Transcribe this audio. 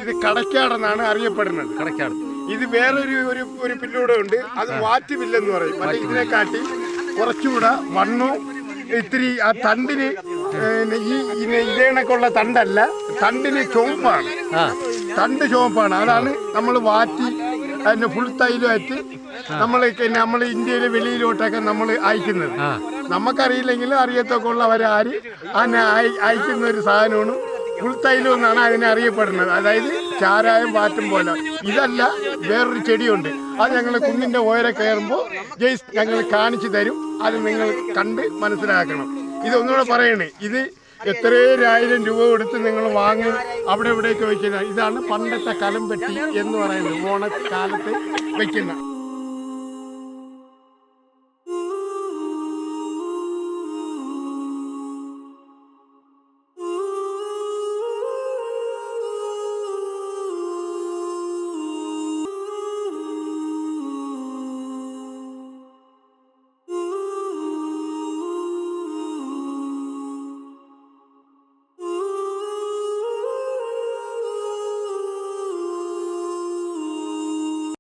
ഇത് കടക്കാടെന്നാണ് അറിയപ്പെടുന്നത്. കടക്കാട്. ഇത് വേറൊരു ഒരു പില്ലൂടെ ഉണ്ട്, അത് വാറ്റുവില്ലെന്ന് പറയും. മറ്റേ ഇതിനെക്കാട്ടി കുറച്ചുകൂടെ വണ്ണവും ഇത്തിരി ആ തണ്ടിന് ഇതേണക്കുള്ള തണ്ടല്ല, തണ്ടിന് ചുവപ്പാണ്. തണ്ട് ചുവപ്പാണ്. അതാണ് നമ്മൾ വാറ്റി അതിന് ഫുൾ തൈലുമായിട്ട് നമ്മൾ ഇന്ത്യയിലെ വെളിയിലോട്ടൊക്കെ നമ്മൾ അയക്കുന്നത്. നമുക്കറിയില്ലെങ്കിൽ അറിയത്തൊക്കെ ഉള്ളവരാര് അതിനെ അയക്കുന്ന ഒരു സാധനമാണ് ഫുൾ തൈലം എന്നാണ് അതിനെ അറിയപ്പെടുന്നത്. അതായത് ചാരായം വാറ്റും പോലെ. ഇതല്ല, വേറൊരു ചെടിയുണ്ട്. അത് ഞങ്ങൾ കുന്നിൻ്റെ ഉയരെ കയറുമ്പോൾ ജയ്സ് ഞങ്ങൾ കാണിച്ചു തരും. അത് നിങ്ങൾ കണ്ട് മനസ്സിലാക്കണം. ഇതൊന്നുകൂടെ പറയണേ, ഇത് എത്രയോ 1000 രൂപ കൊടുത്ത് നിങ്ങൾ വാങ്ങി അവിടെ ഇവിടേക്ക് വയ്ക്കുന്നത്. ഇതാണ് പണ്ടത്തെ കലംപെട്ടി എന്ന് പറയുന്നത്, ഓണക്കാലത്ത് വയ്ക്കുന്ന.